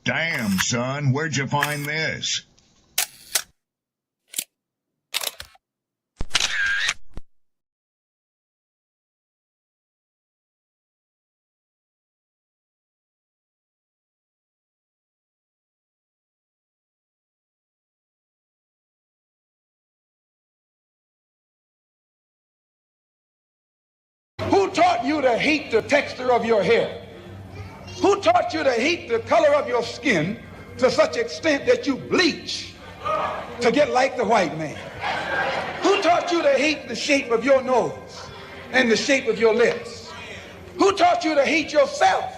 Damn, son, where'd you find this? Who taught you to hate the texture of your hair? Who taught you to hate the color of your skin to such extent that you bleach to get like the white man? Who taught you to hate the shape of your nose and the shape of your lips? Who taught you to hate yourself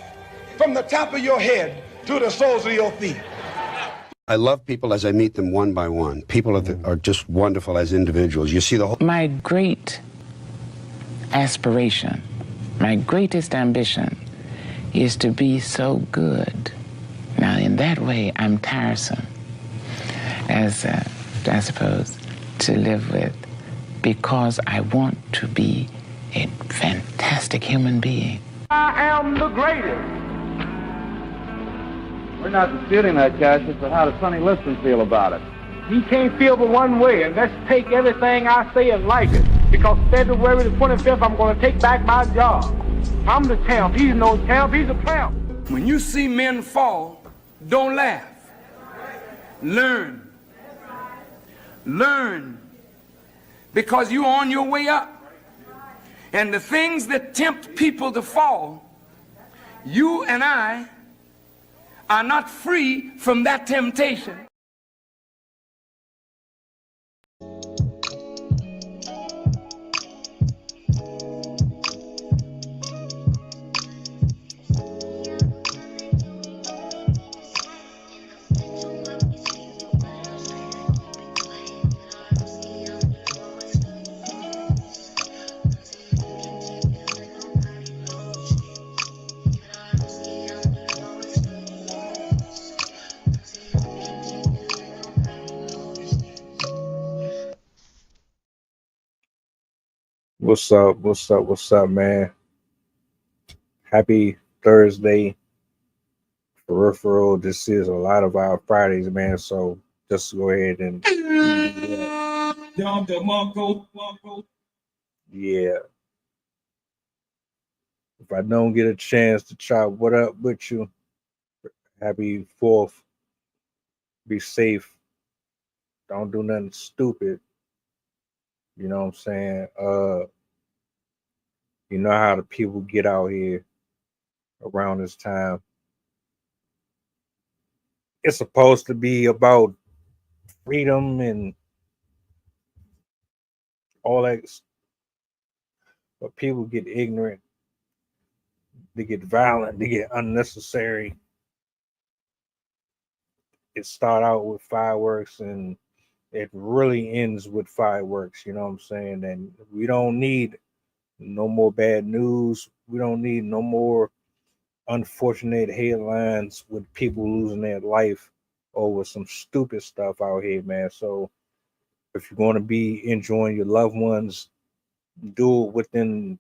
from the top of your head to the soles of your feet? I love people as I meet them one by one. People are just wonderful as individuals. You see the whole... My great aspiration, my greatest ambition is to be so good. Now, in that way, I'm tiresome, as I suppose, to live with, because I want to be a fantastic human being. I am the greatest. We're not disputing that, Cassius, but how does Sonny Liston feel about it? He can't feel but one way, and let's take everything I say and like it. Because February the 25th, I'm going to take back my job. I'm the champ. He's no champ. He's a tramp. When you see men fall, don't laugh. Learn. Learn. Because you're on your way up. And the things that tempt people to fall, you and I are not free from that temptation. What's up? What's up? What's up, man? Happy Thursday. For real, this is a lot of our Fridays, man. So just go ahead and yeah. If I don't get a chance to chop what up with you, happy 4th. Be safe. Don't do nothing stupid. You know what I'm saying? You know how the people get out here around this time. It's supposed to be about freedom and all that, but people get ignorant, they get violent, they get unnecessary. It start out with fireworks and it really ends with fireworks, you know what I'm saying? And we don't need no more bad news. We don't need no more unfortunate headlines with people losing their life over some stupid stuff out here, man. So if you're going to be enjoying your loved ones, do it within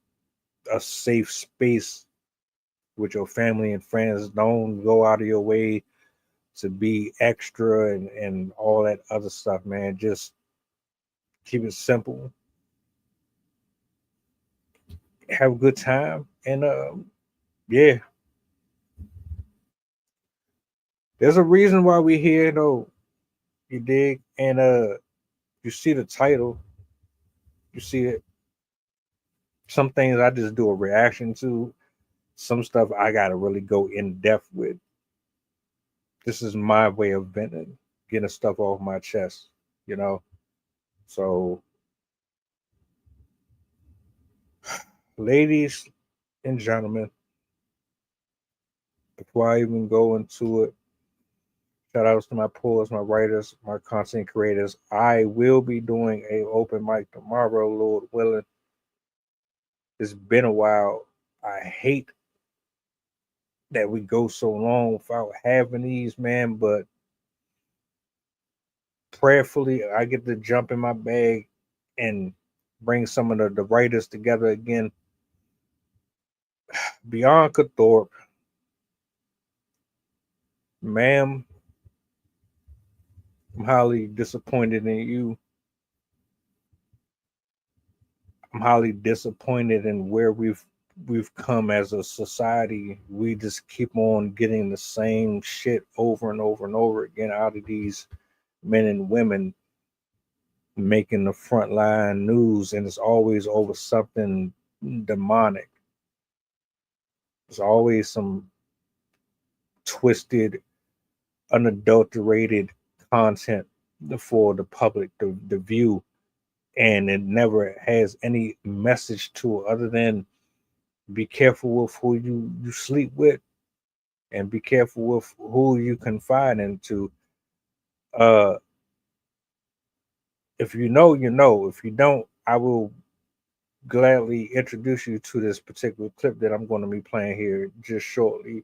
a safe space with your family and friends. Don't go out of your way to be extra and all that other stuff, man. Just keep it simple. Have a good time. And yeah. There's a reason why we're here, though. You dig? And you see the title. You see it. Some things I just do a reaction to. Some stuff I gotta really go in depth with. This is my way of venting, getting stuff off my chest, you know. So, ladies and gentlemen, before I even go into it, shout outs to my poets, my writers, my content creators. I will be doing a open mic tomorrow, Lord willing. It's been a while. I hate that we go so long without having these, man, but prayerfully I get to jump in my bag and bring some of the writers together again. Bianca Thorpe Ma'am, I'm highly disappointed in you. I'm highly disappointed in where we've come as a society. We just keep on getting the same shit over and over and over again out of these men and women making the frontline news, and it's always over something demonic. There's always some twisted, unadulterated content for the public to view, and it never has any message to it other than be careful with who you sleep with, and be careful with who you confide into. If you know, you know. If you don't, I will gladly introduce you to this particular clip that I'm going to be playing here just shortly.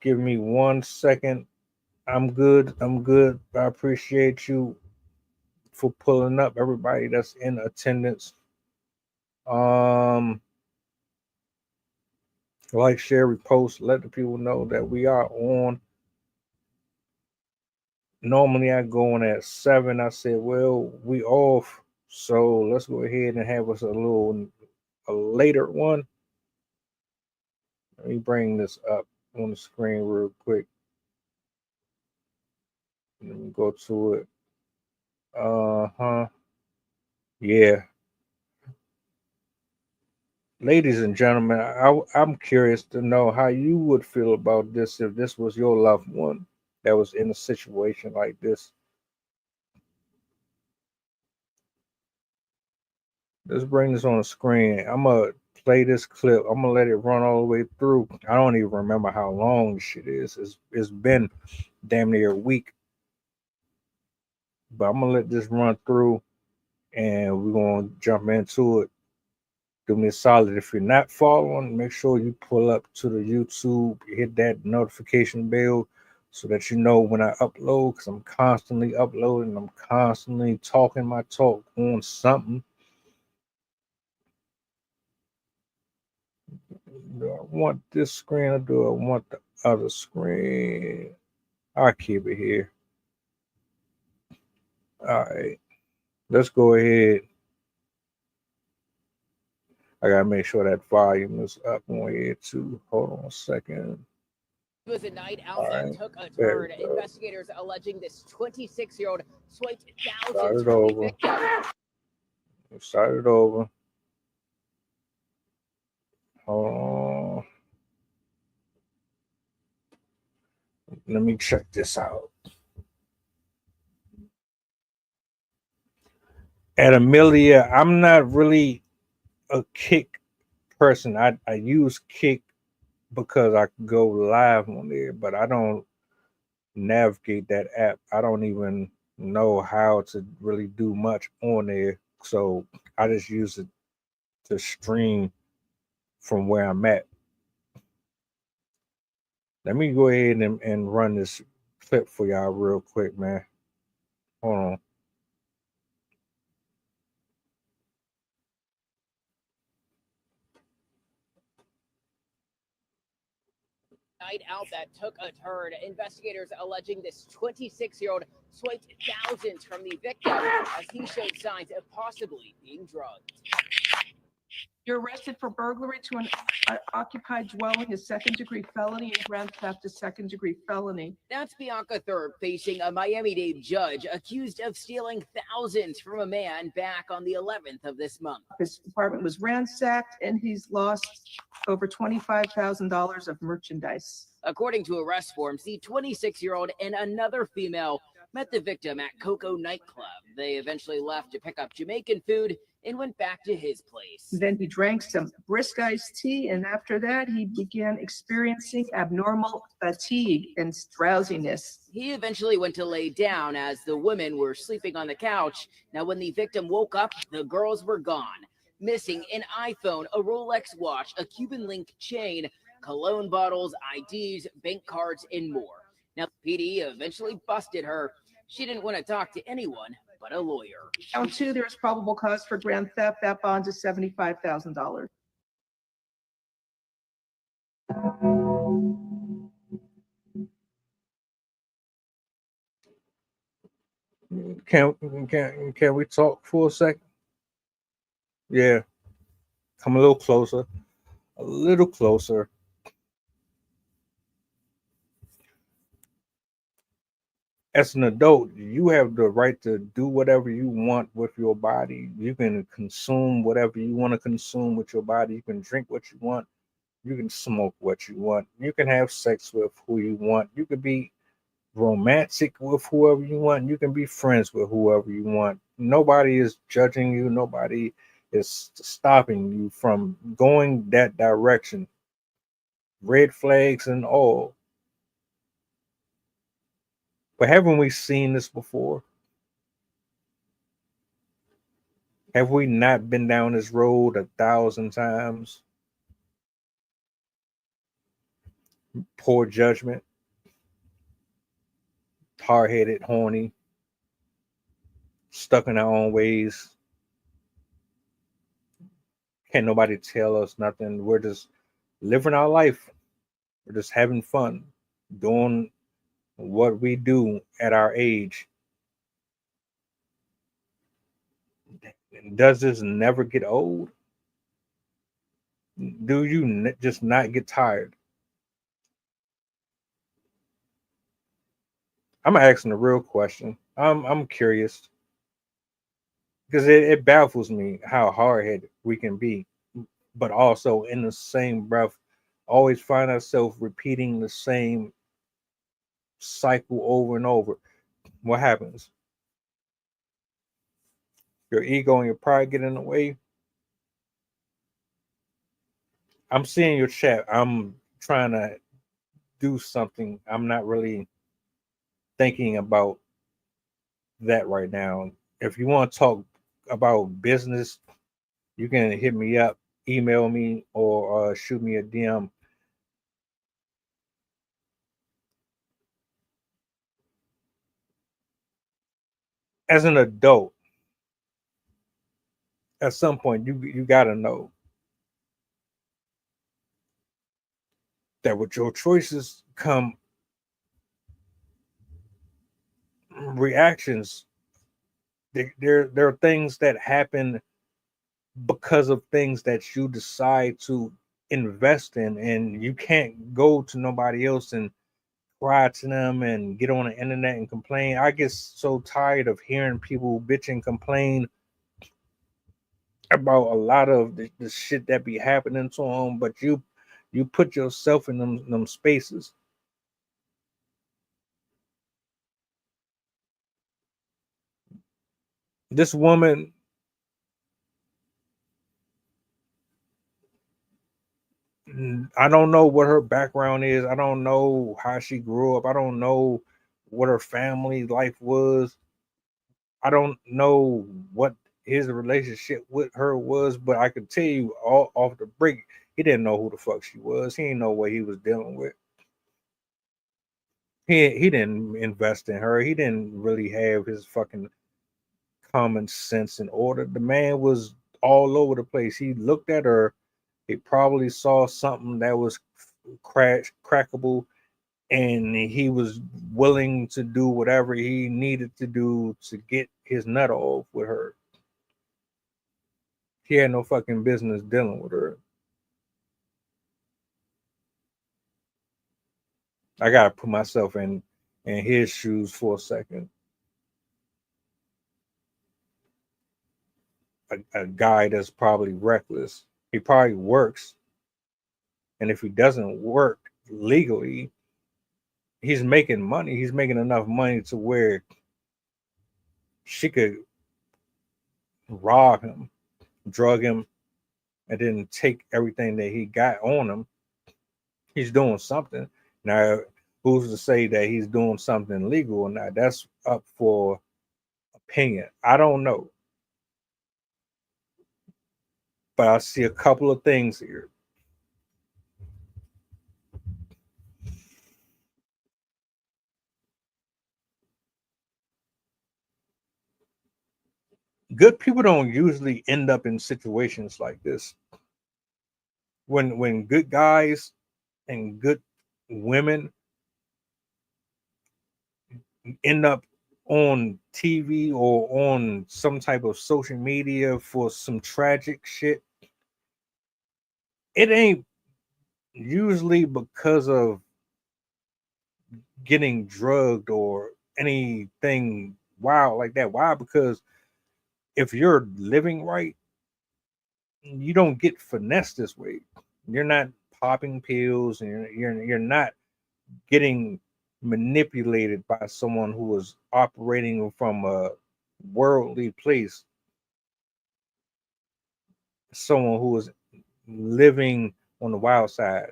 Give me 1 second. I'm good. I appreciate you for pulling up, everybody that's in attendance. Like, share, repost, let the people know that we are on. Normally I go on at 7. I said, well, we off, so let's go ahead and have us a later one. Let me bring this up on the screen real quick. Let me go to it. Yeah. Ladies and gentlemen, I'm curious to know how you would feel about this if this was your loved one that was in a situation like this. Let's bring this on the screen. I'm going to play this clip. I'm going to let it run all the way through. I don't even remember how long this shit is. It's been damn near a week. But I'm going to let this run through, and we're going to jump into it. Do me a solid. If you're not following, make sure you pull up to the YouTube, hit that notification bell so that you know when I upload, because I'm constantly uploading. I'm constantly talking my talk on something. Do I want this screen or do I want the other screen? I'll keep it here. All right. Let's go ahead. I gotta make sure that volume is up on here too. Hold on a second. It was a night out that took a turn. Investigators alleging this 26-year-old swiped thousands from the victim. Start it over. Hold on. Let me check this out. At Amelia, I'm not really a Kick person. I use Kick because I can go live on there, but I don't navigate that app. I don't even know how to really do much on there. So I just use it to stream from where I'm at. Let me go ahead and run this clip for y'all real quick, man. Hold on. Night out that took a turn. Investigators alleging this 26-year-old swiped thousands from the victim as he showed signs of possibly being drugged. You're arrested for burglary to an occupied dwelling, a second-degree felony, and grand theft, a second-degree felony. That's Bianca Thorpe facing a Miami-Dade judge accused of stealing thousands from a man back on the 11th of this month. His apartment was ransacked, and he's lost over $25,000 of merchandise. According to arrest forms, the 26-year-old and another female met the victim at Coco nightclub. They eventually left to pick up Jamaican food and went back to his place. Then he drank some brisk iced tea, and after that, he began experiencing abnormal fatigue and drowsiness. He eventually went to lay down as the women were sleeping on the couch. Now, when the victim woke up, the girls were gone, missing an iPhone, a Rolex watch, a Cuban link chain, cologne bottles, IDs, bank cards, and more. Now, PD eventually busted her. She didn't want to talk to anyone but a lawyer. Count 2, there's probable cause for grand theft. That bond is $75,000. Can we talk for a second? Yeah, come a little closer. A little closer. As an adult, you have the right to do whatever you want with your body. You can consume whatever you want to consume with your body. You can drink what you want. You can smoke what you want. You can have sex with who you want. You can be romantic with whoever you want. You can be friends with whoever you want. Nobody is judging you. Nobody is stopping you from going that direction. Red flags and all. But haven't we seen this before? Have we not been down this road 1,000 times? Poor judgment, hard-headed, horny, stuck in our own ways. Can't nobody tell us nothing. We're just living our life. We're just having fun, doing what we do at our age. Does this never get old? Do you just not get tired? I'm asking a real question. I'm curious because it baffles me how hard-headed we can be, but also in the same breath, always find ourselves repeating the same cycle over and over. What happens? Your ego and your pride get in the way. I'm seeing your chat. I'm trying to do something. I'm not really thinking about that right now. If you want to talk about business, you can hit me up, email me, or shoot me a DM. As an adult, at some point, you gotta know that with your choices come reactions. There are things that happen because of things that you decide to invest in, and you can't go to nobody else and cry to them and get on the internet and complain. I get so tired of hearing people bitch and complain about a lot of the shit that be happening to them, but you put yourself in them spaces. This woman, I don't know what her background is. I don't know how she grew up. I don't know what her family life was. I don't know what his relationship with her was, but I could tell you all off the break, he didn't know who the fuck she was. He didn't know what he was dealing with. He didn't invest in her. He didn't really have his fucking common sense in order. The man was all over the place. He looked at her. He probably saw something that was crackable, and he was willing to do whatever he needed to do to get his nut off with her. He had no fucking business dealing with her. I gotta put myself in his shoes for a second. A guy that's probably reckless. He probably works, and if he doesn't work legally, he's making money. He's making enough money to where she could rob him, drug him, and then take everything that he got on him. He's doing something. Now, who's to say that he's doing something legal or not? That's up for opinion. I don't know. But I see a couple of things here. Good people don't usually end up in situations like this. When good guys and good women end up on TV or on some type of social media for some tragic shit, it ain't usually because of getting drugged or anything wild like that. Why? Because if you're living right, you don't get finessed this way. You're not popping pills, and you're not getting manipulated by someone who is operating from a worldly place, someone who is living on the wild side.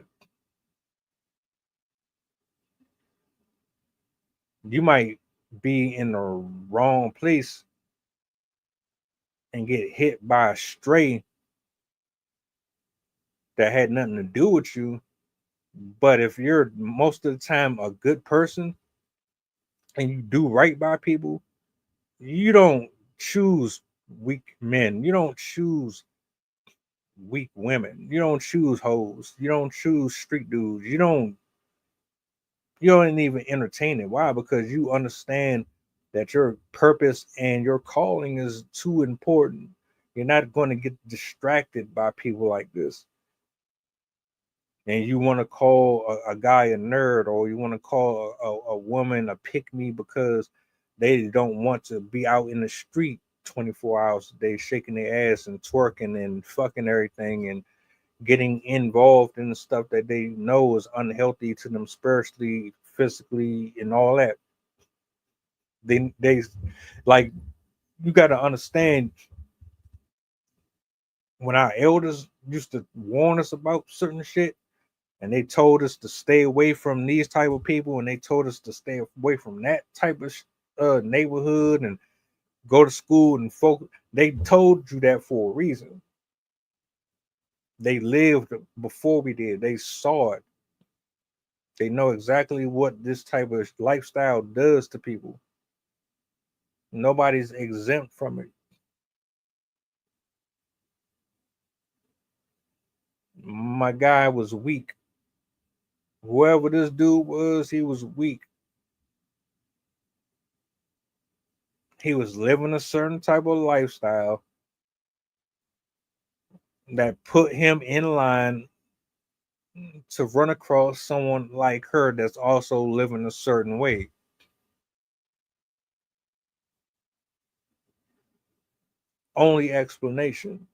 You might be in the wrong place and get hit by a stray that had nothing to do with you. But if you're most of the time a good person and you do right by people, you don't choose weak men. You don't choose weak women. You don't choose hoes. You don't choose street dudes. You don't even entertain it. Why? Because you understand that your purpose and your calling is too important. You're not going to get distracted by people like this. And you want to call a guy a nerd, or you want to call a woman a pick me because they don't want to be out in the street 24 hours a day shaking their ass and twerking and fucking everything and getting involved in the stuff that they know is unhealthy to them spiritually, physically, and all that. They like, you got to understand, when our elders used to warn us about certain shit, and they told us to stay away from these type of people, and they told us to stay away from that type of neighborhood and go to school and focus. They told you that for a reason. They lived before we did. They saw it. They know exactly what this type of lifestyle does to people. Nobody's exempt from it. My guy was weak. Whoever this dude was, he was weak. He was living a certain type of lifestyle that put him in line to run across someone like her that's also living a certain way. Only explanation.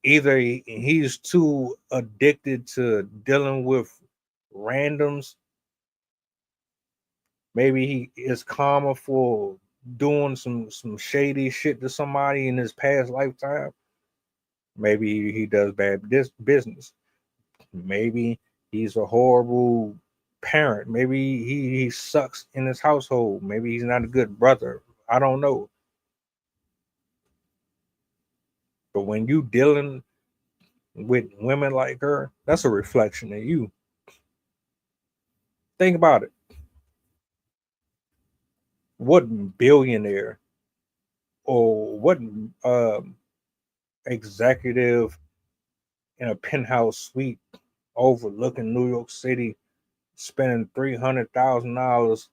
Either he's too addicted to dealing with randoms. Maybe he is karma for doing some shady shit to somebody in his past lifetime. Maybe he does bad business. Maybe he's a horrible parent. Maybe he sucks in his household. Maybe he's not a good brother. I don't know. But when you dealing with women like her, that's a reflection of you. Think about it. What billionaire or what executive in a penthouse suite overlooking New York City spending $300,000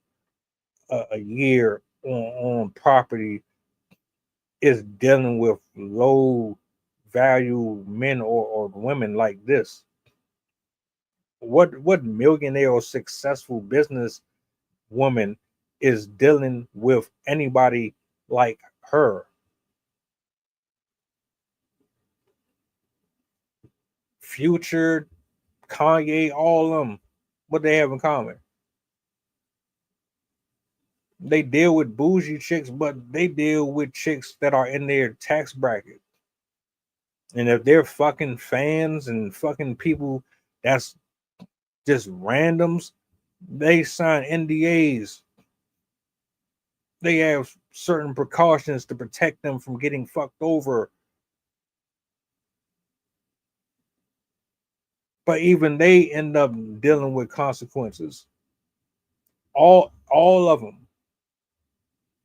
a year on property is dealing with low value men or women like this? What millionaire or successful business woman is dealing with anybody like her? Future, Kanye, all of them, what they have in common? They deal with bougie chicks, but they deal with chicks that are in their tax bracket. And if they're fucking fans and fucking people that's just randoms, they sign NDAs. They have certain precautions to protect them from getting fucked over. But even they end up dealing with consequences. All of them.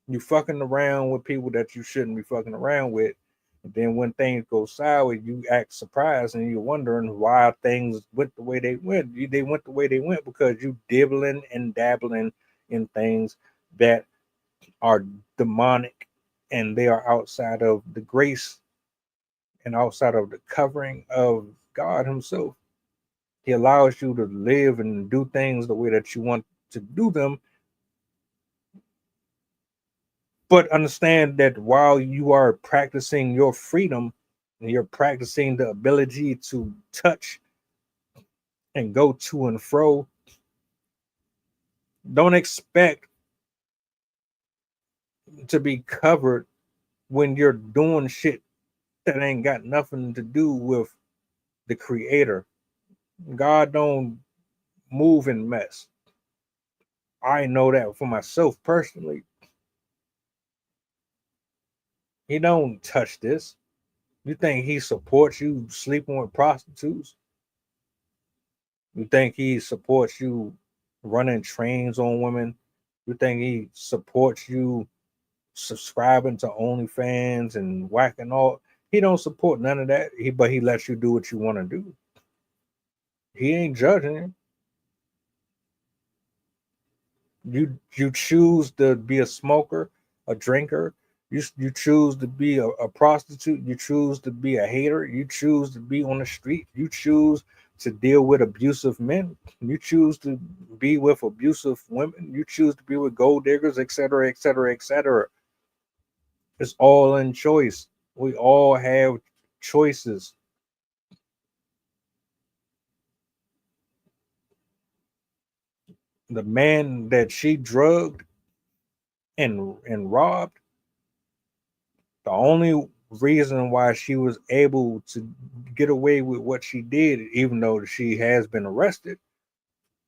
You fucking around with people that you shouldn't be fucking around with, And then when things go sour, you act surprised and you're wondering why things went the way they went. They went the way they went because you dibbling and dabbling in things that are demonic, and they are outside of the grace and outside of the covering of God Himself. He allows you to live and do things the way that you want to do them. But understand that while you are practicing your freedom and you're practicing the ability to touch and go to and fro, don't expect to be covered when you're doing shit that ain't got nothing to do with the creator. God don't move in mess. I know that for myself personally. He don't touch this. You think he supports you sleeping with prostitutes? You think he supports you running trains on women? You think he supports you subscribing to OnlyFans and whacking all? He don't support none of that. But he lets you do what you want to do. He ain't judging you. You choose to be a smoker, a drinker. You choose to be a prostitute. You choose to be a hater. You choose to be on the street. You choose to deal with abusive men. You choose to be with abusive women. You choose to be with gold diggers, etc., etc., etc. It's all in choice. We all have choices. The man that she drugged and robbed, the only reason why she was able to get away with what she did, even though she has been arrested,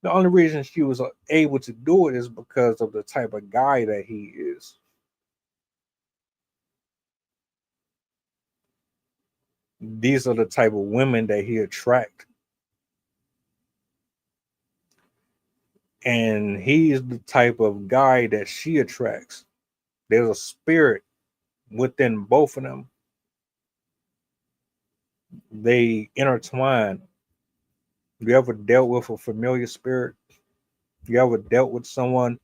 the only reason she was able to do it is because of the type of guy that he is. These are the type of women that he attracts. And he is the type of guy that she attracts. There's a spirit within both of them. They intertwine. You ever dealt with a familiar spirit? You ever dealt with someone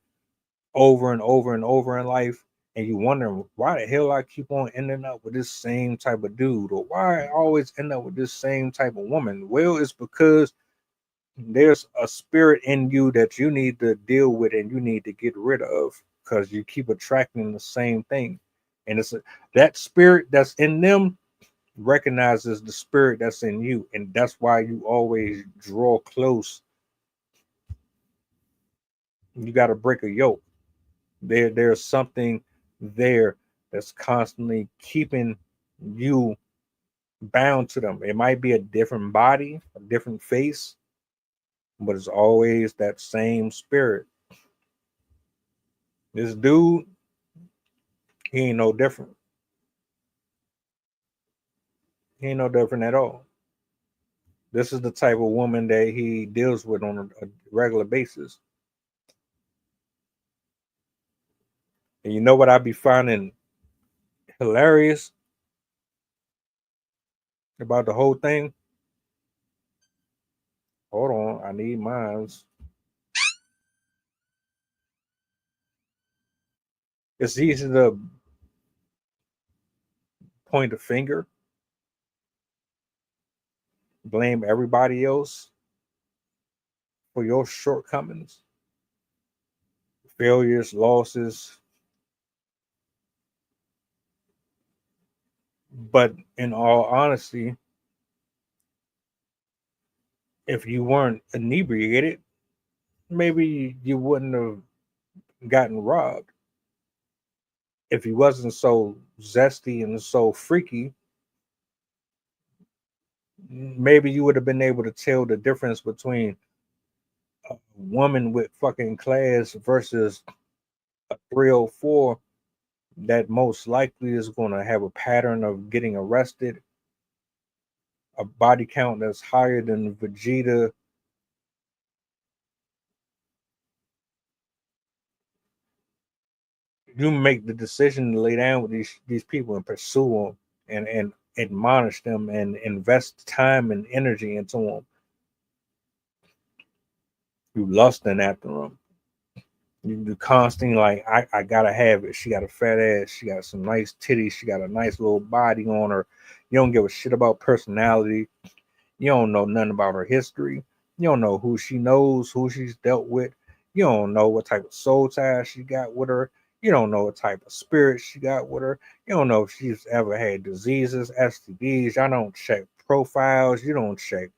over and over and over in life, and you wondering why the hell I keep on ending up with this same type of dude, or why I always end up with this same type of woman? Well, it's because there's a spirit in you that you need to deal with and you need to get rid of, because you keep attracting the same thing. And that spirit that's in them recognizes the spirit that's in you, and that's why you always draw close. You got to break a yoke. There's something there that's constantly keeping you bound to them. It might be a different body, a different face, but it's always that same spirit. This dude, he ain't no different. He ain't no different at all. This is the type of woman that he deals with on a regular basis. And you know what I be finding hilarious about the whole thing? Hold on, I need mines. It's easy to point a finger, blame everybody else for your shortcomings, failures, losses. But in all honesty, if you weren't inebriated, maybe you wouldn't have gotten robbed. If he wasn't so zesty and so freaky, maybe you would have been able to tell the difference between a woman with fucking class versus a 304 that most likely is going to have a pattern of getting arrested, a body count that's higher than Vegeta. You make the decision to lay down with these people and pursue them. and admonish them and invest time and energy into them. You lusting after them. You constantly like, I gotta have it. She got a fat ass. She got some nice titties. She got a nice little body on her. You don't give a shit about personality. You don't know nothing about her history. You don't know who she knows, who she's dealt with. You don't know what type of soul tie she got with her. You don't know what type of spirit she got with her. You don't know if she's ever had diseases, STDs. Y'all don't check profiles. You don't check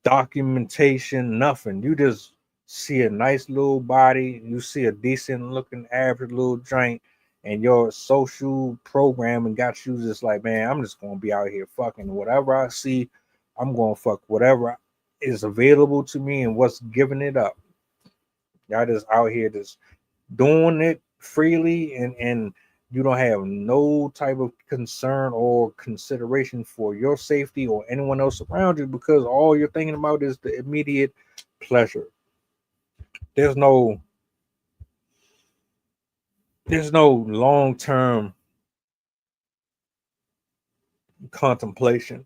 documentation, nothing. You just see a nice little body. You see a decent looking average little joint, and your social programming got you just like, man, I'm just gonna be out here fucking whatever I see. I'm gonna fuck whatever is available to me and what's giving it up. Y'all just out here just doing it freely, and you don't have no type of concern or consideration for your safety or anyone else around you, because all you're thinking about is the immediate pleasure. There's no long-term contemplation.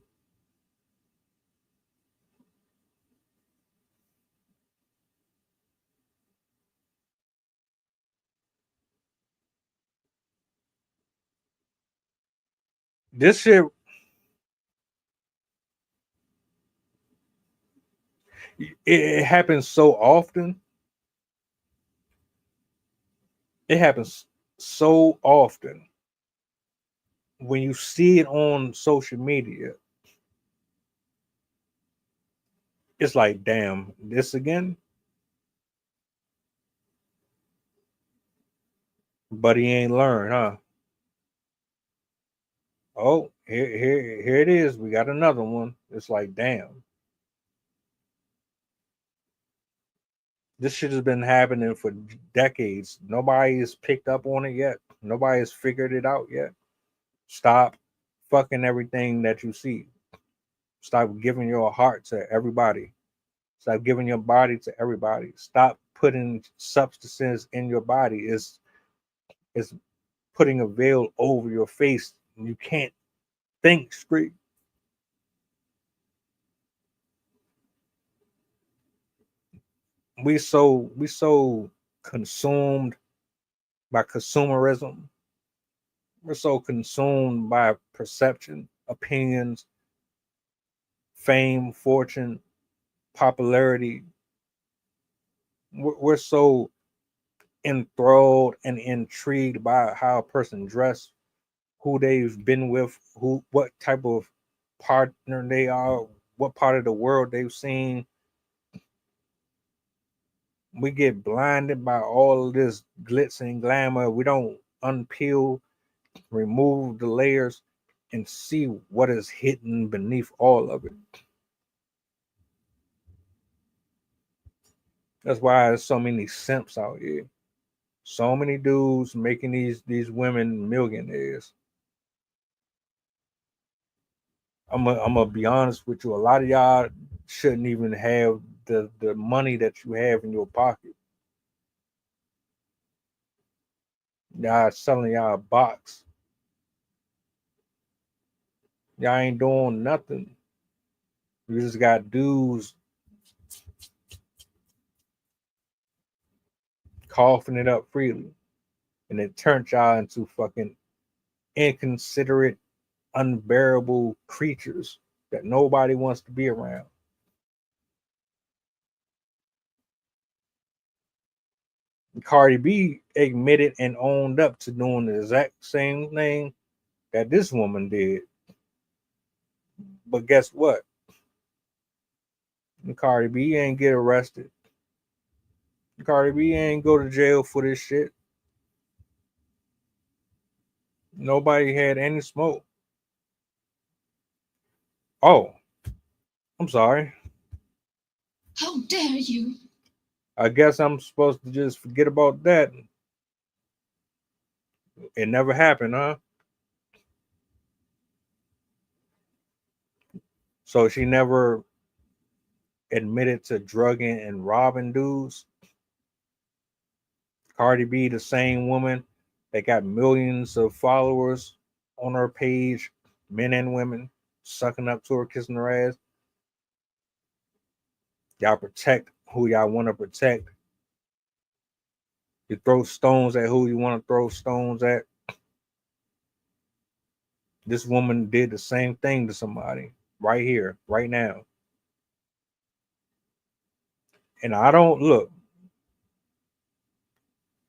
This shit, it happens so often. It happens so often when you see it on social media. It's like, damn, this again? But he ain't learned, huh? Oh, here it is. We got another one. It's like, damn. This shit has been happening for decades. Nobody has picked up on it yet. Nobody has figured it out yet. Stop fucking everything that you see. Stop giving your heart to everybody. Stop giving your body to everybody. Stop putting substances in your body. It's putting a veil over your face. You can't think straight. We so consumed by consumerism. We're so consumed by perception, opinions, fame, fortune, popularity. We're so enthralled and intrigued by how a person dressed, who they've been with, what type of partner they are, what part of the world they've seen. We get blinded by all of this glitz and glamour. We don't unpeel, remove the layers, and see what is hidden beneath all of it. That's why there's so many simps out here. So many dudes making these women millionaires. I'm gonna be honest with you. A lot of y'all shouldn't even have the money that you have in your pocket. Y'all selling y'all a box. Y'all ain't doing nothing. You just got dudes coughing it up freely, and it turned y'all into fucking inconsiderate, unbearable creatures that nobody wants to be around. Cardi B admitted and owned up to doing the exact same thing that this woman did. But guess what? Cardi B ain't get arrested. Cardi B ain't go to jail for this shit. Nobody had any smoke. Oh, I'm sorry. How dare you? I guess I'm supposed to just forget about that. It never happened, huh? So she never admitted to drugging and robbing dudes. Cardi B, the same woman that got millions of followers on her page, men and women, sucking up to her, kissing her ass. Y'all protect who y'all want to protect. You throw stones at who you want to throw stones at. This woman did the same thing to somebody right here, right now. And I don't look.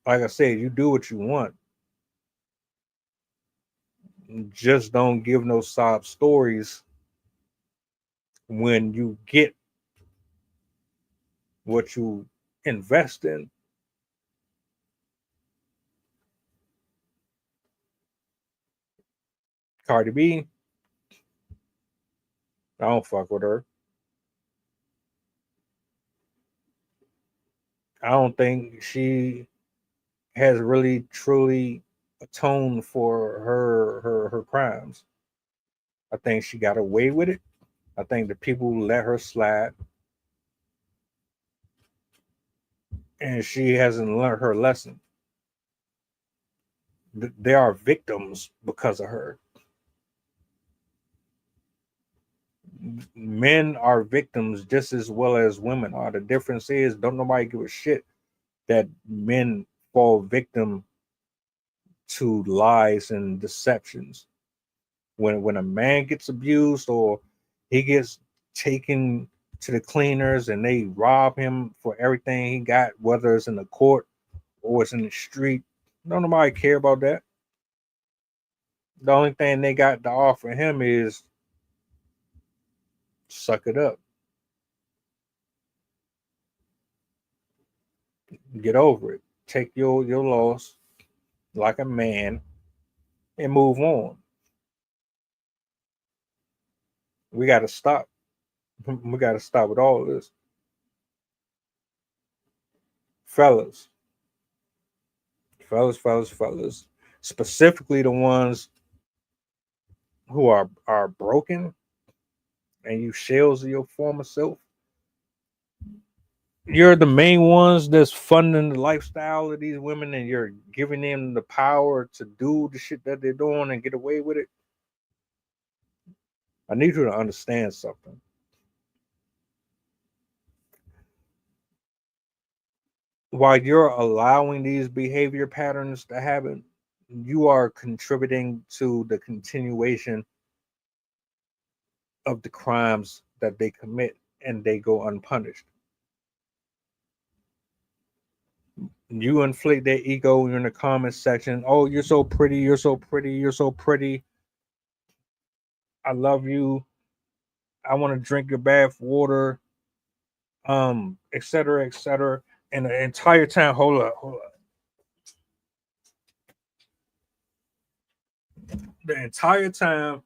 Like I said, you do what you want. Just don't give no sob stories when you get what you invest in. Cardi B, I don't fuck with her. I don't think she has really truly atoned for her crimes. I think she got away with it. I think the people let her slide, and she hasn't learned her lesson. There are victims because of her. Men are victims just as well as women are. The difference is, don't nobody give a shit that men fall victim to lies and deceptions. When a man gets abused or he gets taken to the cleaners and they rob him for everything he got, whether it's in the court or it's in the street, don't nobody care about that. The only thing they got to offer him is suck it up. Get over it. Take your loss like a man and move on. We got to stop. We got to stop with all this. Fellas. Specifically the ones who are broken and you shells of your former self. You're the main ones that's funding the lifestyle of these women, and you're giving them the power to do the shit that they're doing and get away with it. I need you to understand something. While you're allowing these behavior patterns to happen, you are contributing to the continuation of the crimes that they commit, and they go unpunished. You inflate their ego in the comment section. Oh, you're so pretty, you're so pretty, you're so pretty. I love you. I want to drink your bath water. Et cetera, et cetera. And the entire time, hold up. The entire time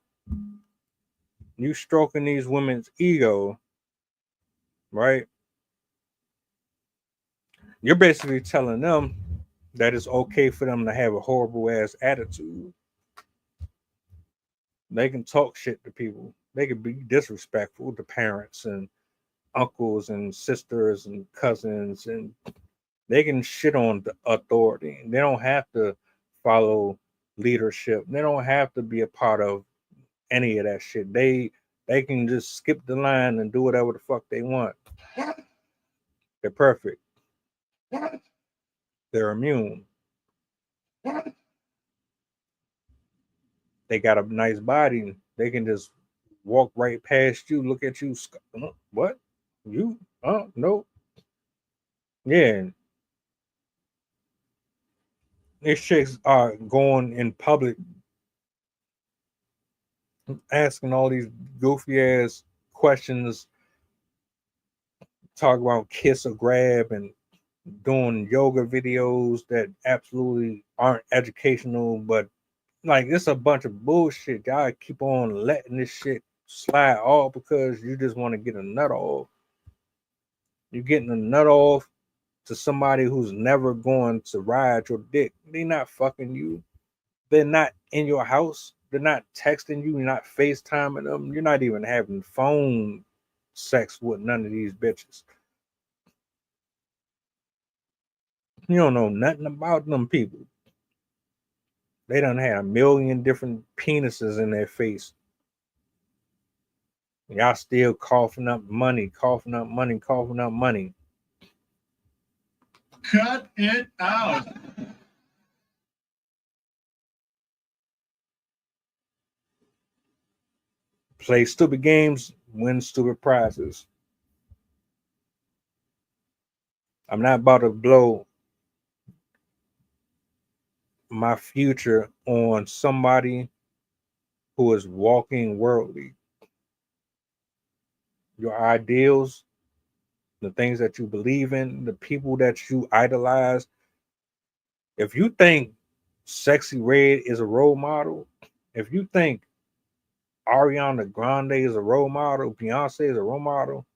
you stroking these women's ego, right? You're basically telling them that it's okay for them to have a horrible ass attitude. They can talk shit to people. They can be disrespectful to parents and uncles and sisters and cousins, and they can shit on the authority. They don't have to follow leadership. They don't have to be a part of any of that shit. They can just skip the line and do whatever the fuck they want. They're perfect. They're immune. They got a nice body. They can just walk right past you, look at you. What? You? Oh, no. Yeah. These chicks are going in public asking all these goofy ass questions, talk about kiss or grab, and doing yoga videos that absolutely aren't educational, but like it's a bunch of bullshit. Y'all keep on letting this shit slide off because you just want to get a nut off. You're getting a nut off to somebody who's never going to ride your dick. They're not fucking you. They're not in your house. They're not texting you. You're not FaceTiming them. You're not even having phone sex with none of these bitches. You don't know nothing about them people. They done had a million different penises in their face. Y'all still coughing up money, coughing up money, coughing up money. Cut it out. Play stupid games, win stupid prizes. I'm not about to blow my future on somebody who is walking worldly. Your ideals, the things that you believe in, the people that you idolize. If you think Sexy Red is a role model, if you think Ariana Grande is a role model, Beyonce is a role model,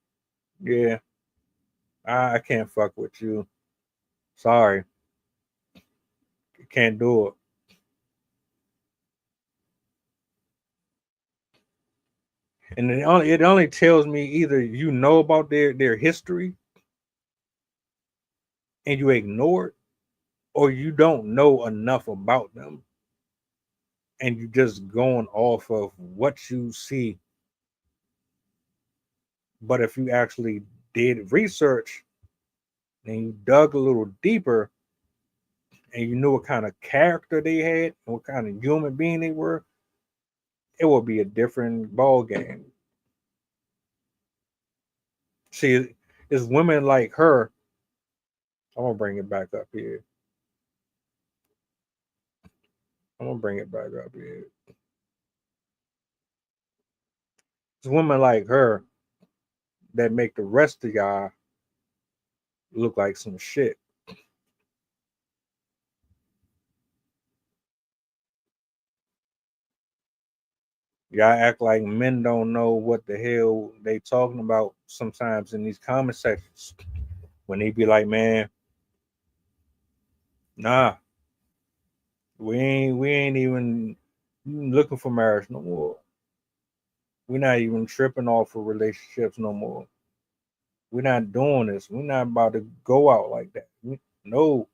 yeah, I can't fuck with you. Sorry. Can't do it. And it only tells me either you know about their history and you ignore it, or you don't know enough about them and you just going off of what you see. But if you actually did research and you dug a little deeper and you knew what kind of character they had and what kind of human being they were, it would be a different ball game. See, it's women like her. I'm gonna bring it back up here. It's women like her that make the rest of y'all look like some shit. Y'all act like men don't know what the hell they talking about sometimes in these comment sections. When they be like, man, nah, we ain't even looking for marriage no more. We're not even tripping off of relationships no more. We're not doing this. We're not about to go out like that. No.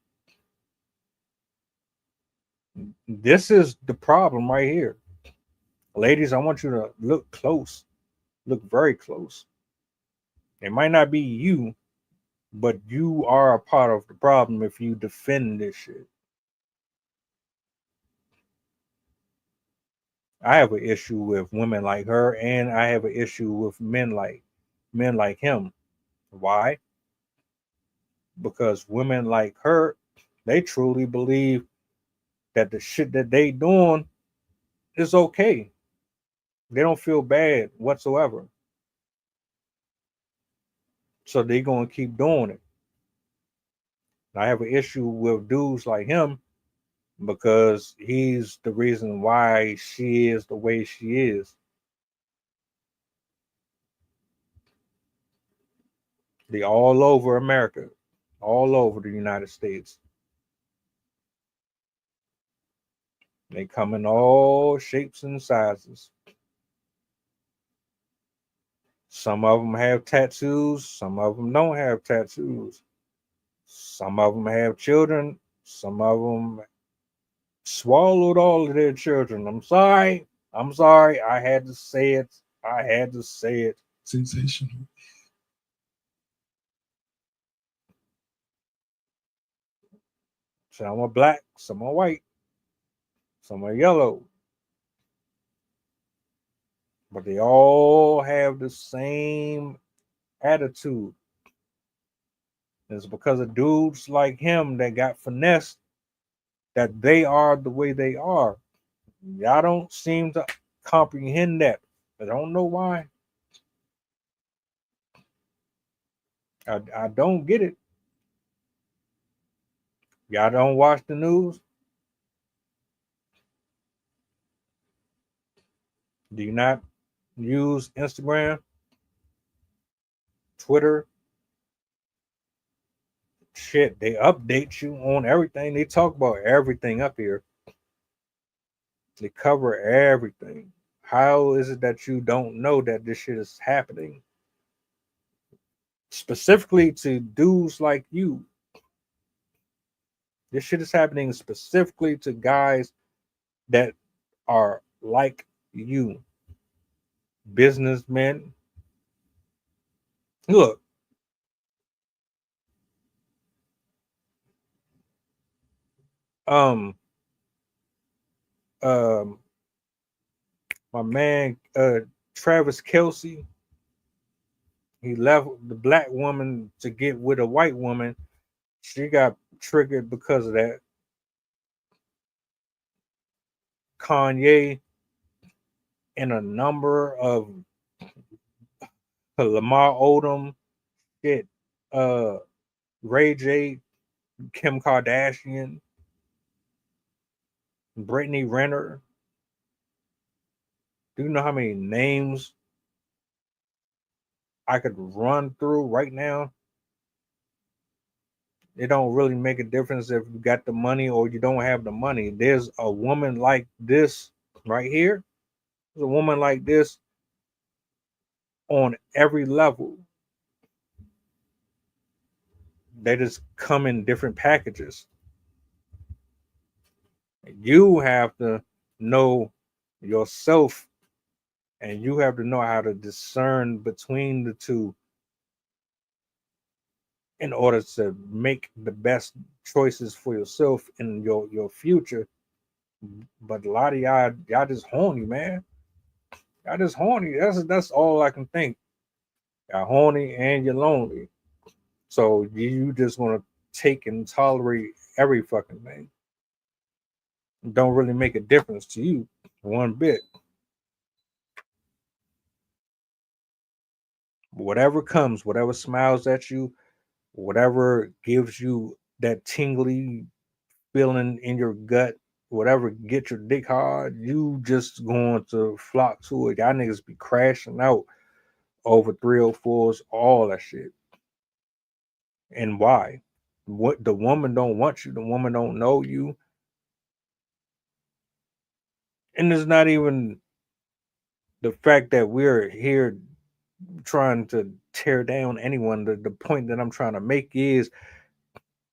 This is the problem right here. Ladies, I want you to look close. Look very close. It might not be you, but you are a part of the problem if you defend this shit. I have an issue with women like her, and I have an issue with men like him. Why? Because women like her, they truly believe that the shit that they doing is okay. They don't feel bad whatsoever. So they gonna keep doing it. I have an issue with dudes like him because he's the reason why she is the way she is. They all over America, all over the United States. They come in all shapes and sizes. Some of them have tattoos, some of them don't have tattoos. Some of them have children, some of them swallowed all of their children. I'm sorry. I had to say it. Sensational. Some are black, some are white, some are yellow. But they all have the same attitude. It's because of dudes like him that got finessed that they are the way they are. Y'all don't seem to comprehend that. I don't know why. I don't get it. Y'all don't watch the news? Do you not use Instagram, Twitter? Shit, they update you on everything. They talk about everything up here. They cover everything. How is it that you don't know that this shit is happening? Specifically to dudes like you. This shit is happening specifically to guys that are like you, businessmen. Look, um, um, my man, Travis Kelsey, he left the black woman to get with a white woman. She got triggered because of that. Kanye and a number of Lamar Odom, shit, Ray J, Kim Kardashian, Brittany Renner. Do you know how many names I could run through right now? It don't really make a difference if you got the money or you don't have the money. There's a woman like this right here. There's a woman like this on every level. They just come in different packages. You have to know yourself, and you have to know how to discern between the two in order to make the best choices for yourself in your future. But a lot of y'all just horny, man. Y'all just horny. That's all I can think. You're horny and you're lonely. So you just want to take and tolerate every fucking thing. Don't really make a difference to you one bit. Whatever comes, whatever smiles at you, whatever gives you that tingly feeling in your gut, whatever get your dick hard, you just going to flock to it. Y'all niggas be crashing out over 304s, all that shit. And why? What, the woman don't want you, the woman don't know you. And it's not even the fact that we're here trying to tear down anyone. The point that I'm trying to make is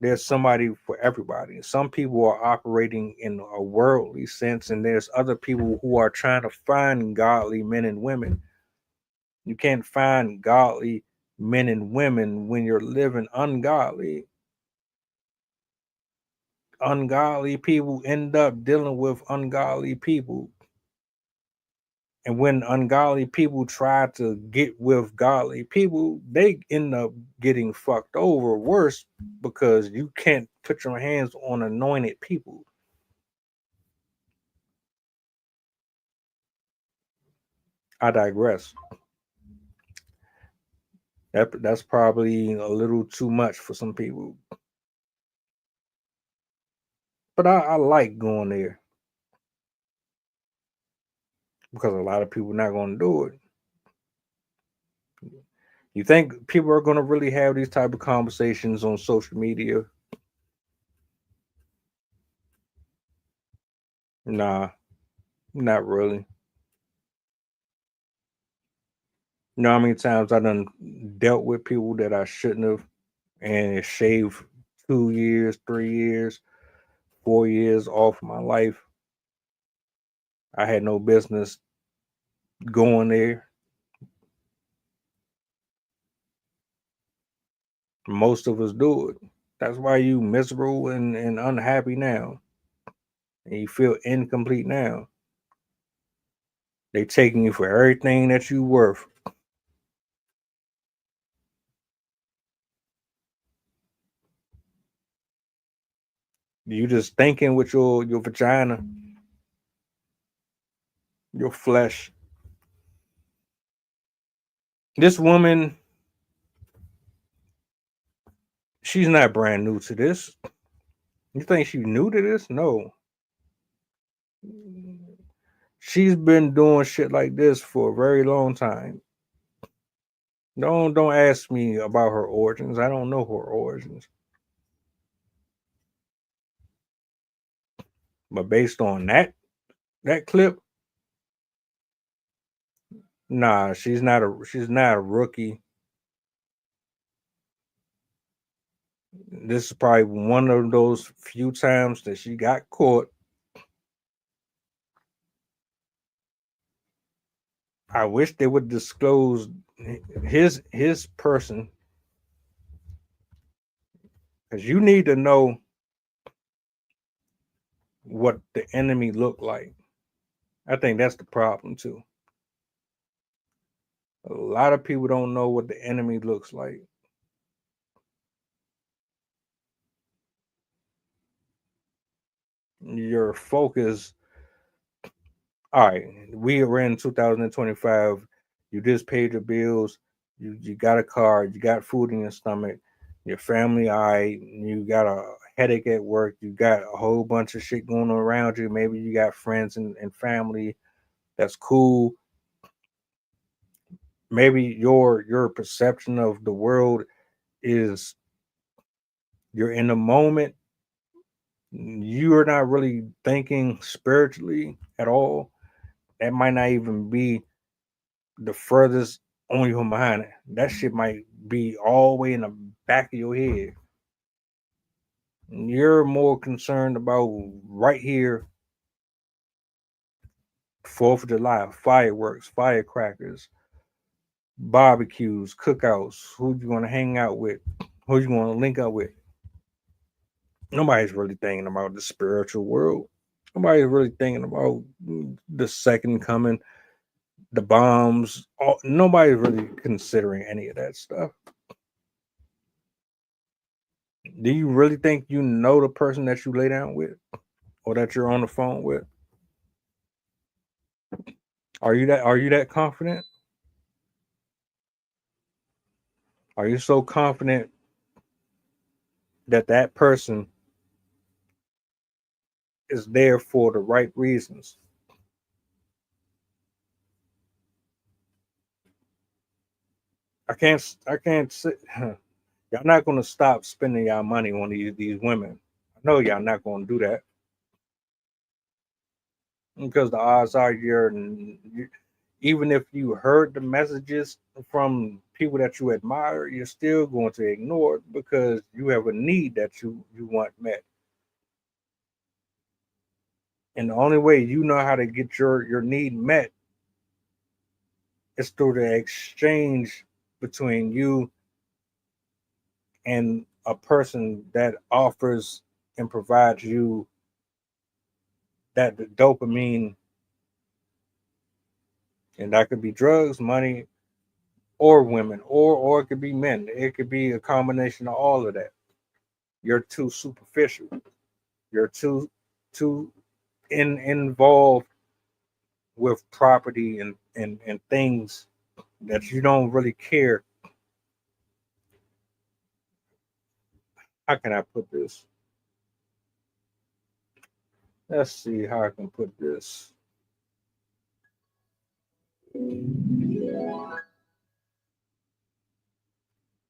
there's somebody for everybody. Some people are operating in a worldly sense, and there's other people who are trying to find godly men and women. You can't find godly men and women when you're living ungodly. Ungodly people end up dealing with ungodly people. And when ungodly people try to get with godly people, they end up getting fucked over worse because you can't put your hands on anointed people. I digress. That's probably a little too much for some people. But I like going there because a lot of people not going to do it. You think people are going to really have these type of conversations on social media? Nah, not really. You know how many times I done dealt with people that I shouldn't have, and it shaved 2 years, 3 years, 4 years off my life. I had no business going there. Most of us do it. That's why you miserable and unhappy now. And you feel incomplete now. They taking you for everything that you worth. You just thinking with your vagina, your flesh. This woman, she's not brand new to this. You think she's new to this? No. She's been doing shit like this for a very long time. Don't ask me about her origins. I don't know her origins. But based on that clip, nah, she's not a rookie. This is probably one of those few times that she got caught I wish they would disclose his person, because you need to know what the enemy looked like. I think that's the problem too. A lot of people don't know what the enemy looks like. Your focus. All right, we are in 2025. You just paid your bills. You got a car. You got food in your stomach. Your family, all right. You got a headache at work. You got a whole bunch of shit going on around you. Maybe you got friends and family. That's cool. Maybe your perception of the world is you're in the moment. You're not really thinking spiritually at all. That might not even be the furthest on your mind. That shit might be all the way in the back of your head. You're more concerned about right here, 4th of July, fireworks, firecrackers, barbecues, cookouts, who you want to hang out with, who you want to link up with. Nobody's really thinking about the spiritual world. Nobody's really thinking about the second coming, the bombs. Nobody's really considering any of that stuff. Do you really think you know the person that you lay down with or that you're on the phone with? Are you that confident? Are you so confident that that person is there for the right reasons? I can't sit. Y'all not gonna stop spending y'all money on these women. I know y'all not gonna do that because the odds are even if you heard the messages from people that you admire, you're still going to ignore it because you have a need that you want met. And the only way you know how to get your need met is through the exchange between you and a person that offers and provides you that dopamine, and that could be drugs, money, or women, or it could be men. It could be a combination of all of that. You're too superficial. You're too involved with property and things that you don't really care. How can I put this? Let's see how I can put this.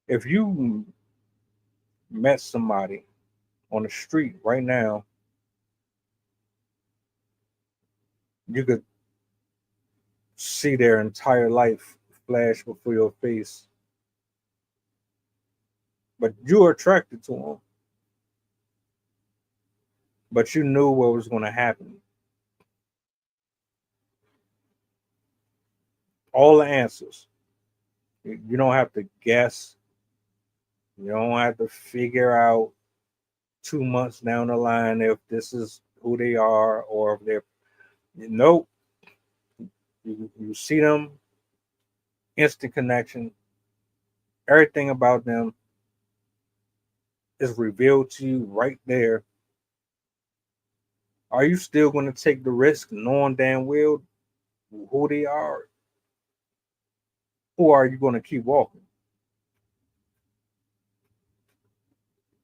If you met somebody on the street right now, you could see their entire life flash before your face, but you're attracted to them. But you knew what was going to happen. All the answers. You don't have to guess. You don't have to figure out 2 months down the line if this is who they are or if they're. Nope. You see them, instant connection. Everything about them is revealed to you right there. Are you still going to take the risk knowing damn well who they are? Or are you going to keep walking?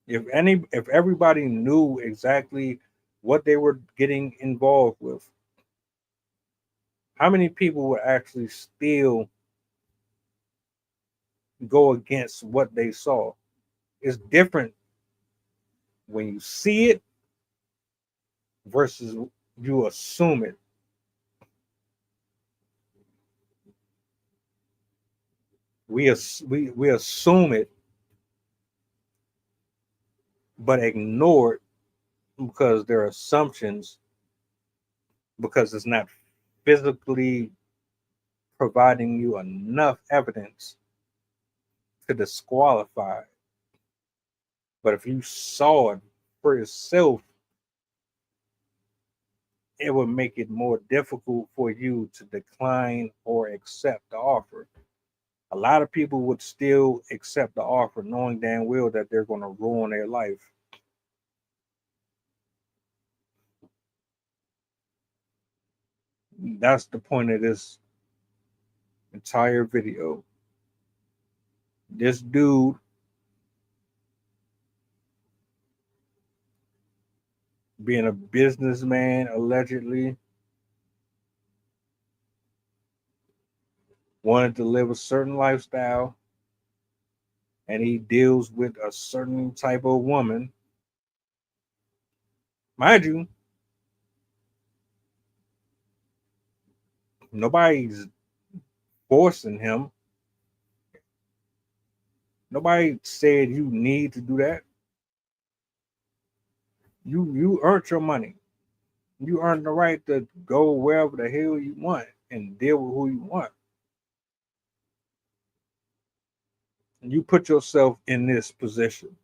If everybody knew exactly what they were getting involved with, how many people would actually still go against what they saw? It's different when you see it versus you assume it. We assume it, but ignore it because they're assumptions, because it's not physically providing you enough evidence to disqualify it. But if you saw it for yourself, it would make it more difficult for you to decline or accept the offer. A lot of people would still accept the offer knowing damn well that they're going to ruin their life. That's the point of this entire video. This dude being a businessman, allegedly, wanted to live a certain lifestyle, and he deals with a certain type of woman. Mind you, nobody's forcing him. Nobody said you need to do that. You earned your money. You earned the right to go wherever the hell you want and deal with who you want. And you put yourself in this position.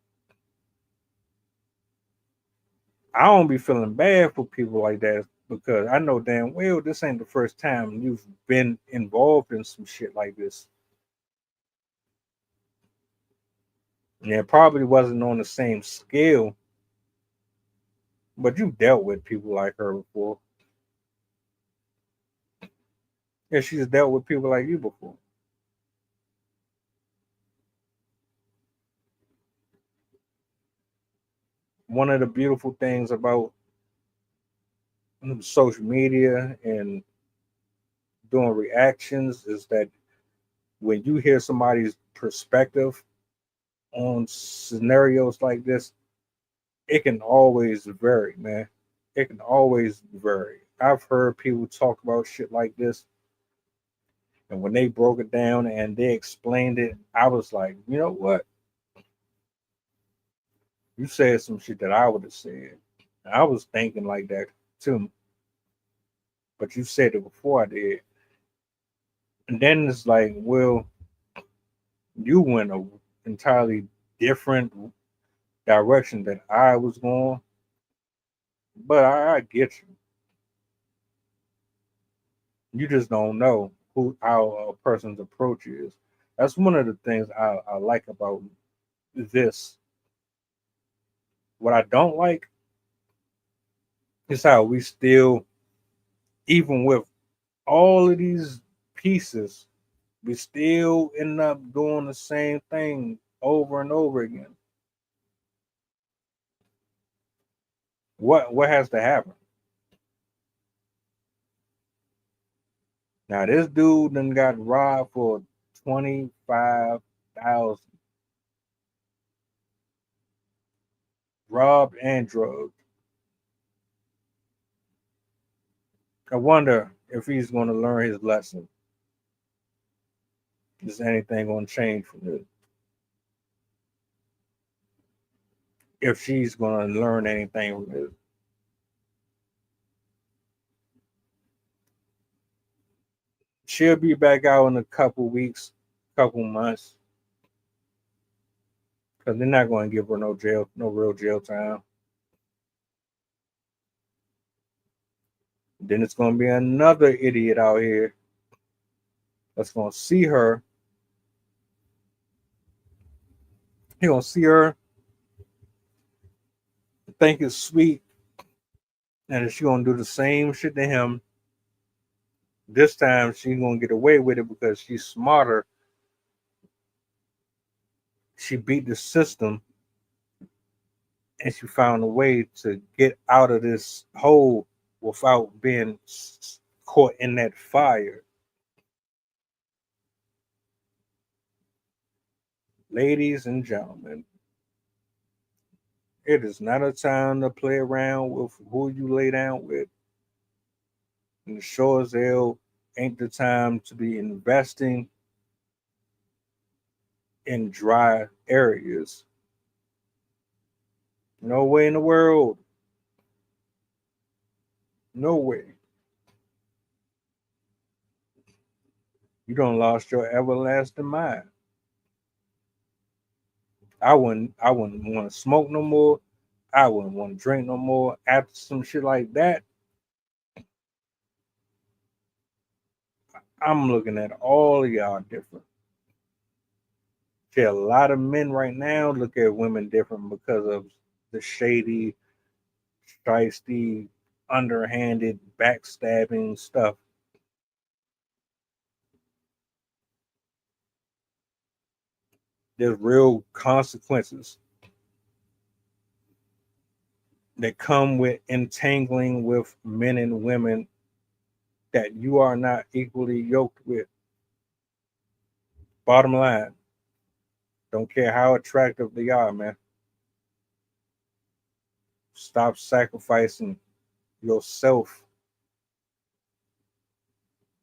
I don't be feeling bad for people like that because I know damn well this ain't the first time you've been involved in some shit like this. And it probably wasn't on the same scale, but you dealt with people like her before. Yeah, she's dealt with people like you before. One of the beautiful things about social media and doing reactions is that when you hear somebody's perspective on scenarios like this, it can always vary, man. It can always vary. I've heard people talk about shit like this, and when they broke it down and they explained it, I was like, you know what? You said some shit that I would have said. I was thinking like that too, but you said it before I did. And then it's like, well, you went an entirely different direction that I was going, but I get you. You just don't know how a person's approach is. That's one of the things I like about this. What I don't like is how we still, even with all of these pieces, we still end up doing the same thing over and over again. What has to happen? Now this dude done got robbed for $25,000. Robbed and drugged. I wonder if he's going to learn his lesson. Is anything going to change from this? If she's going to learn anything from this. She'll be back out in a couple weeks, couple months. Because they're not going to give her no real jail time. Then it's going to be another idiot out here that's going to see her. He's going to see her, think it's sweet, and she's going to do the same shit to him. This time she's going to get away with it because she's smarter. She beat the system and she found a way to get out of this hole without being caught in that fire. Ladies and gentlemen, it is not a time to play around with who you lay down with. And sure as hell ain't the time to be investing in dry areas. No way in the world. No way. You done lost your everlasting mind. I wouldn't want to smoke no more. I wouldn't want to drink no more. After some shit like that, I'm looking at all of y'all different. See, a lot of men right now look at women different because of the shady, shisty, underhanded, backstabbing stuff. There's real consequences that come with entangling with men and women that you are not equally yoked with. Bottom line, don't care how attractive they are, man. Stop sacrificing yourself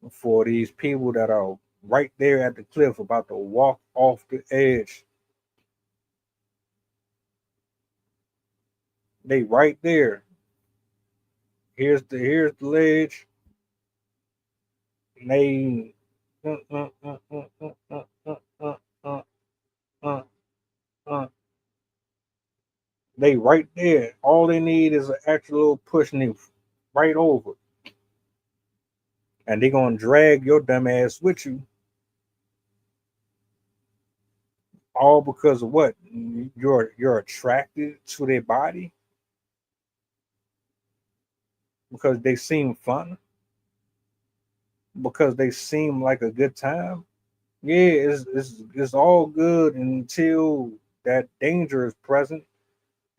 for these people that are right there at the cliff about to walk off the edge. They right there. Here's the ledge. And they they right there. All they need is an extra little push and they right over. And they gonna drag your dumb ass with you. All because of what? You're attracted to their body? Because they seem fun? Because they seem like a good time? Yeah, it's all good until that danger is present,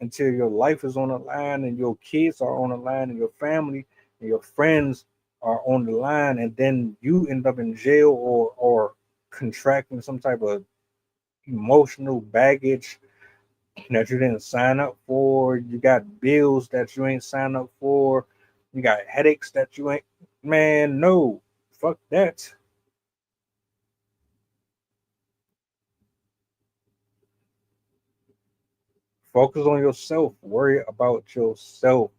until your life is on the line and your kids are on the line and your family and your friends are on the line, and then you end up in jail or contracting some type of emotional baggage that you didn't sign up for. You got bills that you ain't signed up for. You got headaches that you ain't. Man, no, fuck that. Focus on yourself. Worry about yourself.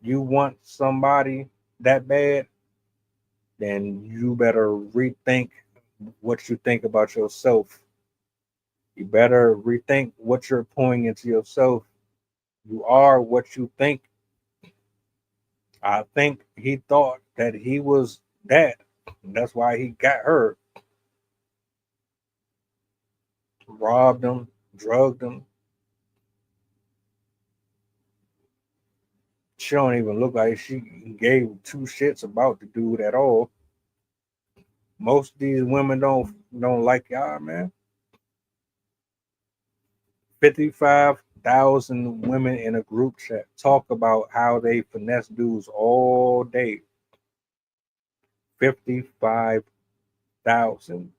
You want somebody that bad, then you better rethink what you think about yourself. You better rethink what you're pouring into yourself. You are what you think. I think he thought that he was that. That's why he got her. Robbed him, drugged him. She don't even look like she gave two shits about the dude at all. Most of these women don't like y'all, man. 55,000 women in a group chat talk about how they finesse dudes all day. 55,000.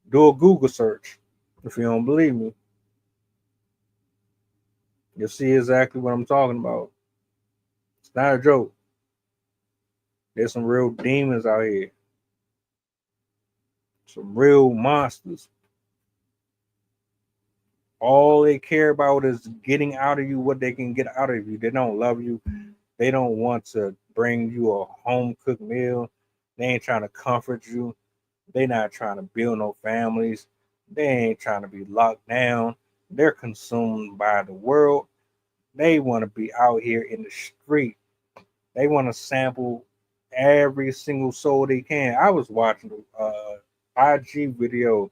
Do a Google search if you don't believe me. You'll see exactly what I'm talking about. It's not a joke. There's some real demons out here. Some real monsters. All they care about is getting out of you what they can get out of you. They don't love you. They don't want to bring you a home cooked meal. They ain't trying to comfort you. They not trying to build no families. They ain't trying to be locked down. They're consumed by the world. They want to be out here in the street. They want to sample every single soul they can. I was watching IG video,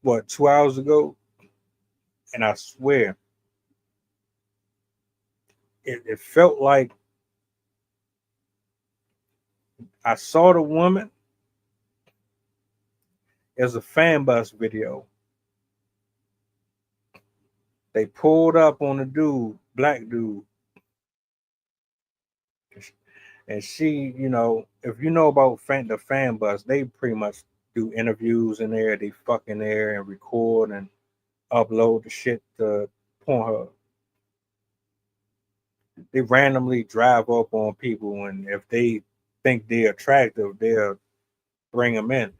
2 hours ago, and I swear it felt like I saw the woman as a fan bus video. They pulled up on the dude, black dude, and she, if you know about the fan bus, they pretty much do interviews in there. They fuck in there and record and upload the shit to Pornhub. They randomly drive up on people, and if they think they're attractive, they'll bring them in.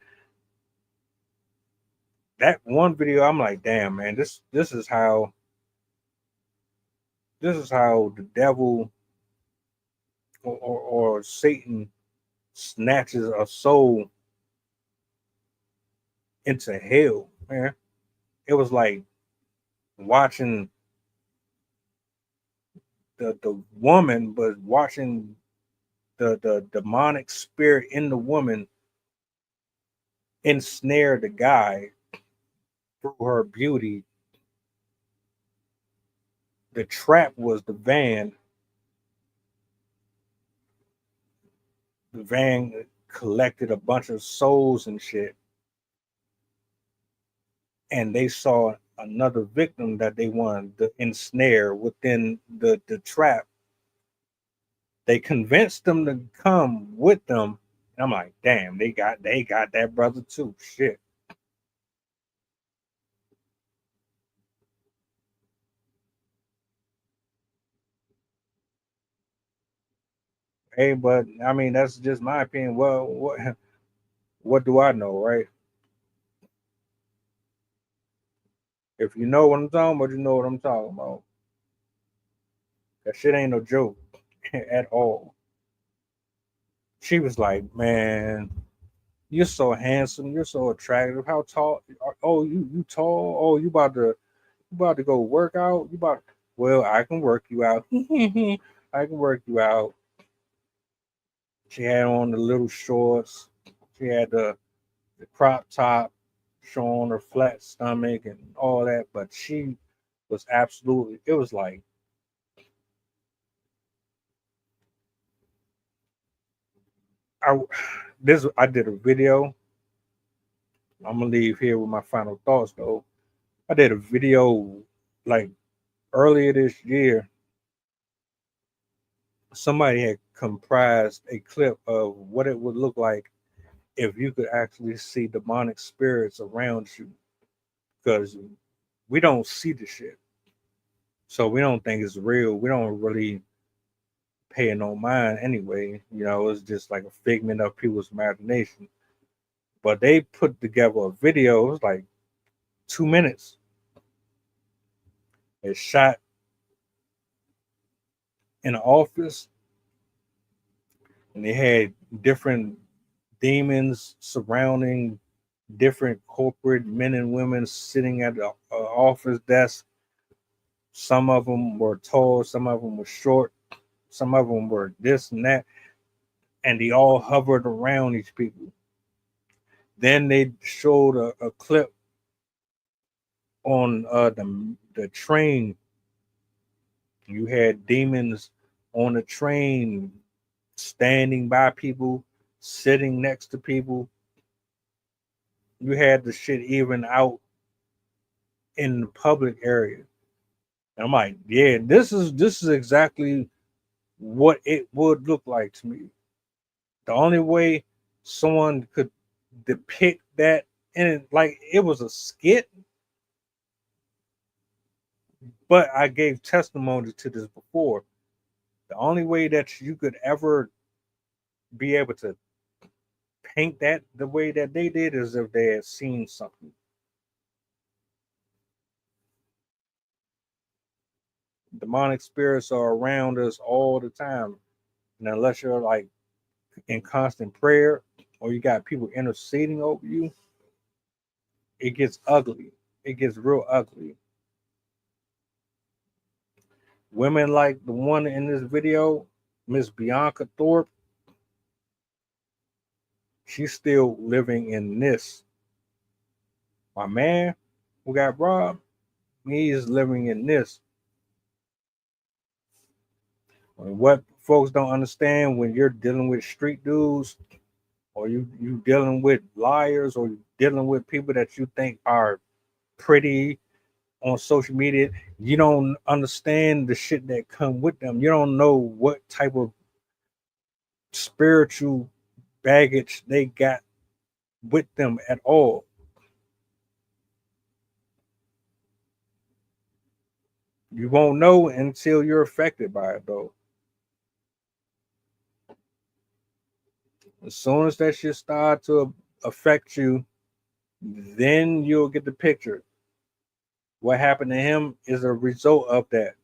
That one video, I'm like, damn, man, this is how this is how the devil or Satan snatches a soul into hell, man. It was like watching the woman, but watching the demonic spirit in the woman ensnare the guy through her beauty. The trap was the van. The van collected a bunch of souls and shit. And they saw another victim that they wanted to ensnare within the trap. They convinced them to come with them. And I'm like, damn, they got that brother too. Shit. Hey, but I mean that's just my opinion. Well, what do I know, right? If you know what I'm talking about, you know what I'm talking about. That shit ain't no joke at all. She was like, man, you're so handsome, you're so attractive. How tall? Oh, you tall? Oh, you about to go work out? You about well, I can work you out. I can work you out. She had on the little shorts. She had the crop top showing her flat stomach and all that, but she was absolutely, it was like, I did a video. I'm gonna leave here with my final thoughts though. I did a video like earlier this year. Somebody had comprised a clip of what it would look like if you could actually see demonic spirits around you, because we don't see the shit, so we don't think it's real. We don't really pay no mind anyway. You know, it's just like a figment of people's imagination. But they put together a video. It was like 2 minutes. It's shot in an office, and they had different demons surrounding different corporate men and women sitting at the office desk. Some of them were tall, some of them were short, some of them were this and that, and they all hovered around these people. Then they showed a clip on the train. You had demons on the train standing by people, sitting next to people. You had the shit even out in the public area. And I'm like, yeah, this is exactly what it would look like to me. The only way someone could depict that, and like it was a skit, but I gave testimony to this before. The only way that you could ever be able to paint that the way that they did is if they had seen something. Demonic spirits are around us all the time. And unless you're like in constant prayer or you got people interceding over you, it gets ugly. It gets real ugly. Women like the one in this video, Miss Bianca Thorpe, she's still living in this. My man who got robbed, he is living in this. What folks don't understand, when you're dealing with street dudes, or you dealing with liars, or you dealing with people that you think are pretty on social media, you don't understand the shit that come with them. You don't know what type of spiritual baggage they got with them at all. You won't know until you're affected by it, though. As soon as that shit start to affect you, then you'll get the picture. What happened to him is a result of that.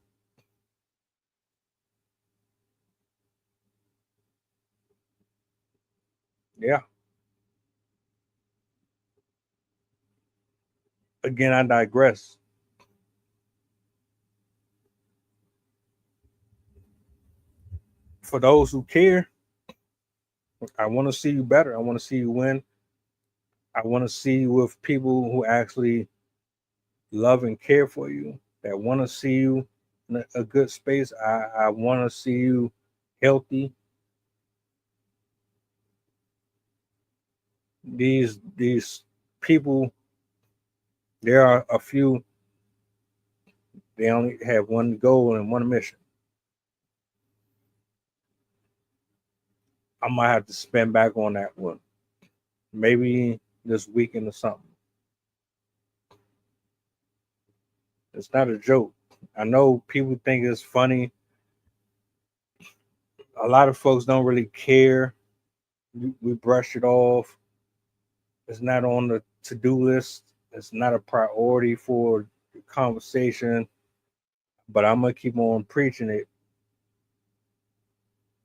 Yeah. Again, I digress. For those who care, I want to see you better. I want to see you win. I want to see you with people who actually love and care for you, that want to see you in a good space. I want to see you healthy. These people, there are a few, they only have one goal and one mission. I might have to spend back on that one. Maybe this weekend or something. It's not a joke. I know people think it's funny. A lot of folks don't really care. We brush it off. It's not on the to-do list. It's not a priority for the conversation. But I'm gonna keep on preaching it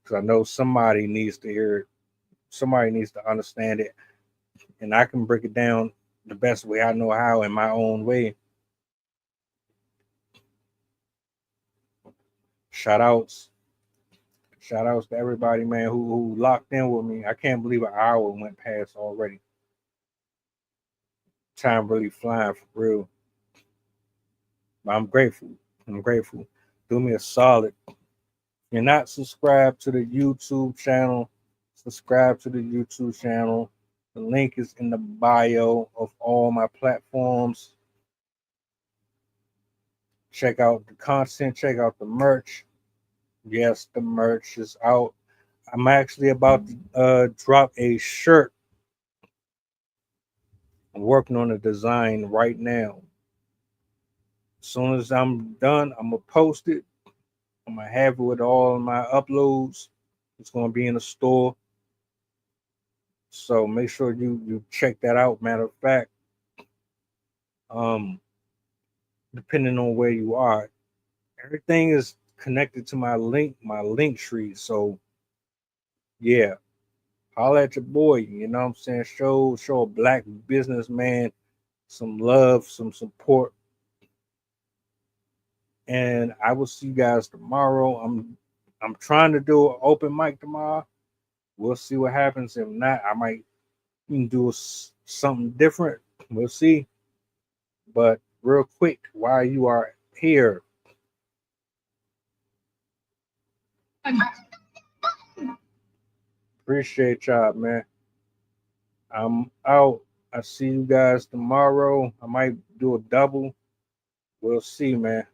because I know somebody needs to hear it. Somebody needs to understand it, and I can break it down the best way I know how in my own way. Shout outs to everybody, man, who locked in with me. I can't believe an hour went past already. Time really flying for real. But I'm grateful. Do me a solid. If you're not subscribed to the YouTube channel, subscribe to the YouTube channel. The link is in the bio of all my platforms. Check out the content, check out the merch. Yes, the merch is out. I'm actually about to drop a shirt. I'm working on a design right now. As soon as I'm done, I'm gonna post it. I'm gonna have it with all my uploads. It's gonna be in the store. So make sure you check that out. Matter of fact, depending on where you are, everything is connected to my link tree. So yeah, holla at your boy. You know what I'm saying? Show a black businessman some love, some support. And I will see you guys tomorrow. I'm trying to do an open mic tomorrow. We'll see what happens. If not, I might do something different. We'll see. But real quick, while you are here, appreciate y'all, man. I'm out. I see you guys tomorrow. I might do a double. We'll see, man.